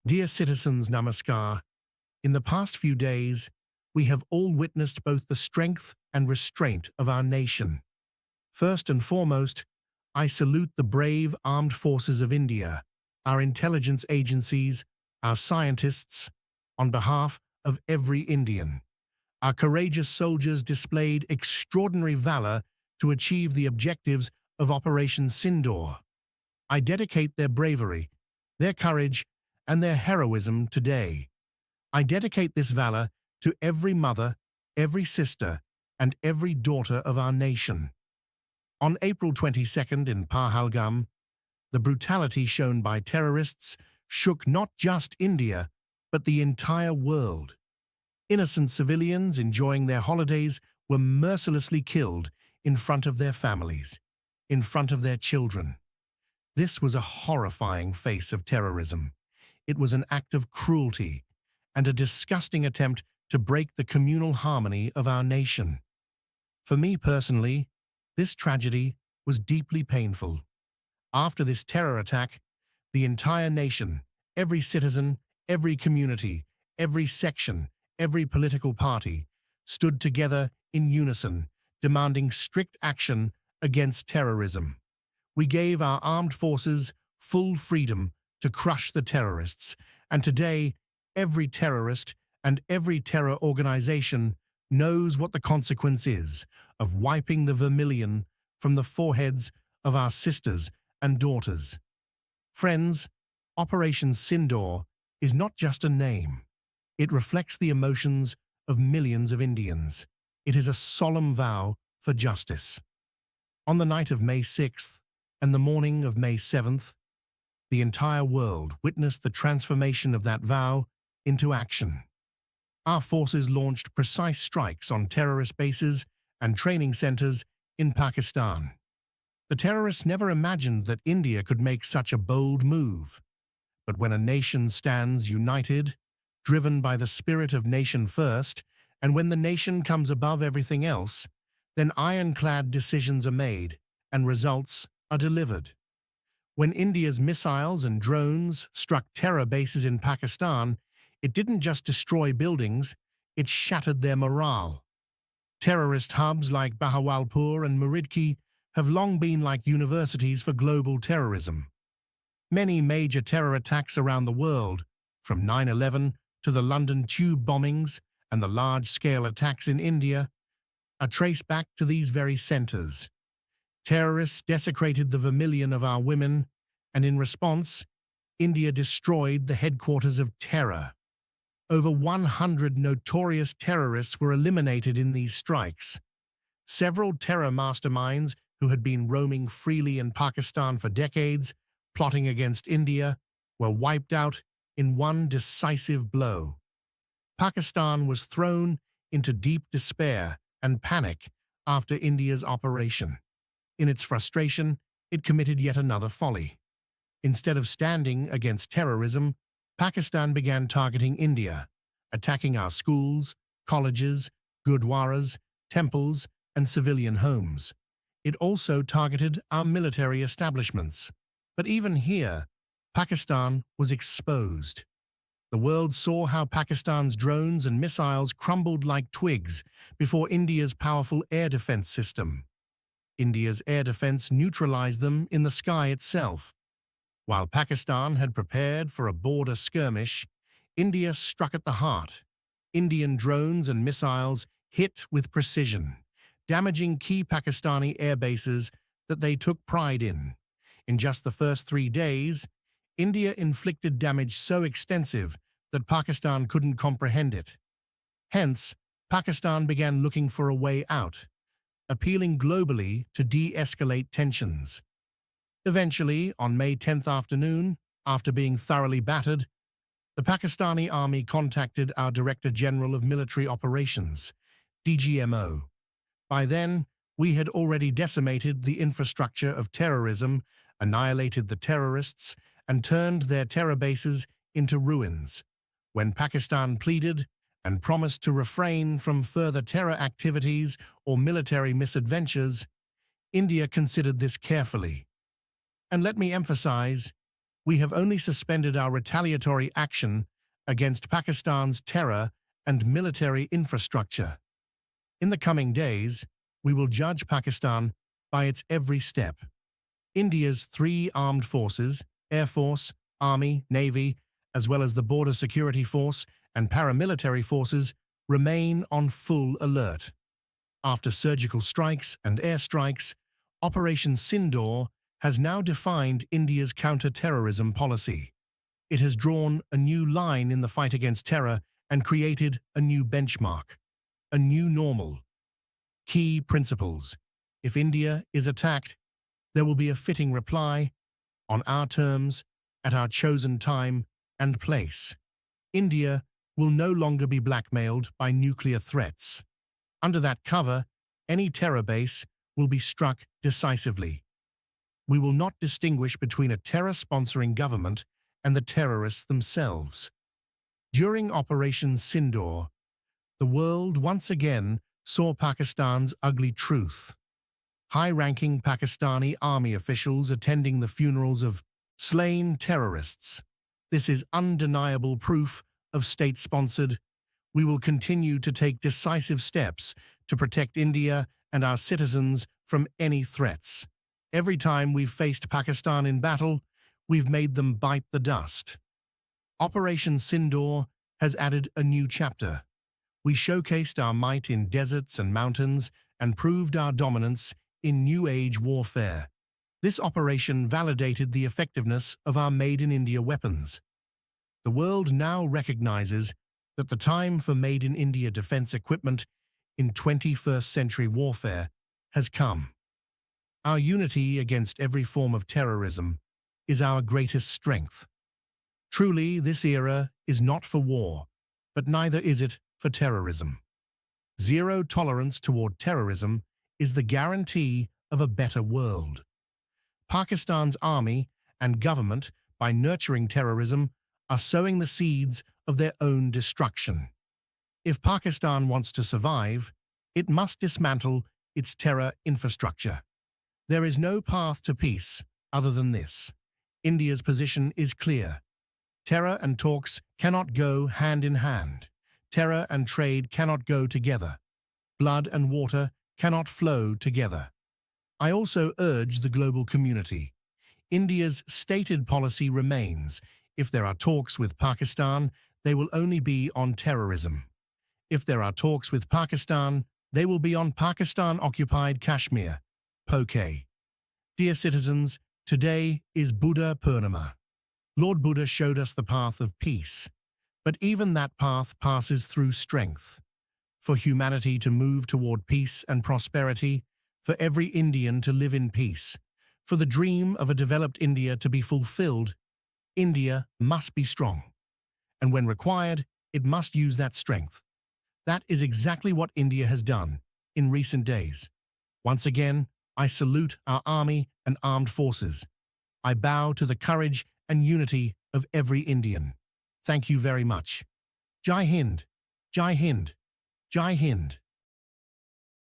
Dear citizens, Namaskar. In the past few days, we have all witnessed both the strength and restraint of our nation. First and foremost, I salute the brave armed forces of India, our intelligence agencies, our scientists, on behalf of every Indian. Our courageous soldiers displayed extraordinary valor to achieve the objectives of Operation Sindoor. I dedicate their bravery, their courage, and their heroism today. I dedicate this valor to every mother, every sister, and every daughter of our nation. On April 22nd in Pahalgam, the brutality shown by terrorists shook not just India, but the entire world. Innocent civilians enjoying their holidays were mercilessly killed in front of their families, in front of their children. This was a horrifying face of terrorism. It was an act of cruelty and a disgusting attempt to break the communal harmony of our nation. For me personally, this tragedy was deeply painful. After this terror attack, the entire nation, every citizen, every community, every section, every political party, stood together in unison, demanding strict action against terrorism. We gave our armed forces full freedom to crush the terrorists, and today, every terrorist and every terror organization knows what the consequence is of wiping the vermilion from the foreheads of our sisters and daughters. Friends, Operation Sindoor is not just a name. It reflects the emotions of millions of Indians. It is a solemn vow for justice. On the night of May 6th and the morning of May 7th, the entire world witnessed the transformation of that vow into action. Our forces launched precise strikes on terrorist bases and training centers in Pakistan. The terrorists never imagined that India could make such a bold move. But when a nation stands united, driven by the spirit of nation first, and when the nation comes above everything else, then ironclad decisions are made and results are delivered. When India's missiles and drones struck terror bases in Pakistan, it didn't just destroy buildings, it shattered their morale. Terrorist hubs like Bahawalpur and Muridki have long been like universities for global terrorism. Many major terror attacks around the world, from 9/11 to the London tube bombings and the large-scale attacks in India, are traced back to these very centers. Terrorists desecrated the vermilion of our women, and in response, India destroyed the headquarters of terror. Over 100 notorious terrorists were eliminated in these strikes. Several terror masterminds who had been roaming freely in Pakistan for decades, plotting against India, were wiped out in one decisive blow. Pakistan was thrown into deep despair and panic after India's operation. In its frustration, it committed yet another folly. Instead of standing against terrorism, Pakistan began targeting India, attacking our schools, colleges, gurdwaras, temples, and civilian homes. It also targeted our military establishments. But even here, Pakistan was exposed. The world saw how Pakistan's drones and missiles crumbled like twigs before India's powerful air defense system. India's air defense neutralized them in the sky itself. While Pakistan had prepared for a border skirmish, India struck at the heart. Indian drones and missiles hit with precision, damaging key Pakistani air bases that they took pride in. In just the first 3 days, India inflicted damage so extensive that Pakistan couldn't comprehend it. Hence, Pakistan began looking for a way out, appealing globally to de-escalate tensions. Eventually, on May 10th afternoon, after being thoroughly battered, the Pakistani army contacted our Director General of Military Operations, DGMO. By then, we had already decimated the infrastructure of terrorism, annihilated the terrorists, and turned their terror bases into ruins. When Pakistan pleaded and promised to refrain from further terror activities or military misadventures, India considered this carefully. And let me emphasize, We have only suspended our retaliatory action against Pakistan's terror and military infrastructure. In the coming days, we will judge Pakistan by its every step. India's three armed forces, Air Force, Army, Navy, as well as the Border Security Force and paramilitary forces, remain on full alert. After surgical strikes and airstrikes, Operation Sindoor has now defined India's counter-terrorism policy. It has drawn a new line in the fight against terror and created a new benchmark, a new normal. Key principles. If India is attacked, there will be a fitting reply, on our terms, at our chosen time and place. India will no longer be blackmailed by nuclear threats. Under that cover, any terror base will be struck decisively. We will not distinguish between a terror-sponsoring government and the terrorists themselves. During Operation Sindoor, the world once again saw Pakistan's ugly truth. High-ranking Pakistani army officials attending the funerals of slain terrorists. This is undeniable proof of state-sponsored. We will continue to take decisive steps to protect India and our citizens from any threats. Every time we've faced Pakistan in battle, we've made them bite the dust. Operation Sindoor has added a new chapter. We showcased our might in deserts and mountains and proved our dominance in New Age warfare. This operation validated the effectiveness of our Made-in-India weapons. The world now recognizes that the time for Made-in-India defense equipment in 21st century warfare has come. Our unity against every form of terrorism is our greatest strength. Truly, this era is not for war, but neither is it for terrorism. Zero tolerance toward terrorism is the guarantee of a better world. Pakistan's army and government, by nurturing terrorism, are sowing the seeds of their own destruction. If Pakistan wants to survive, it must dismantle its terror infrastructure. There is no path to peace other than this. India's position is clear. Terror and talks cannot go hand in hand. Terror and trade cannot go together. Blood and water cannot flow together. I also urge the global community. India's stated policy remains: if there are talks with Pakistan, they will only be on terrorism. If there are talks with Pakistan, they will be on Pakistan-occupied Kashmir, POK. Dear citizens, today is Buddha Purnima. Lord Buddha showed us the path of peace, but even that path passes through strength. For humanity to move toward peace and prosperity, for every Indian to live in peace, for the dream of a developed India to be fulfilled, India must be strong. And when required, it must use that strength. That is exactly what India has done in recent days. Once again, I salute our army and armed forces. I bow to the courage and unity of every Indian. Thank you very much. Jai Hind. Jai Hind. Jai Hind.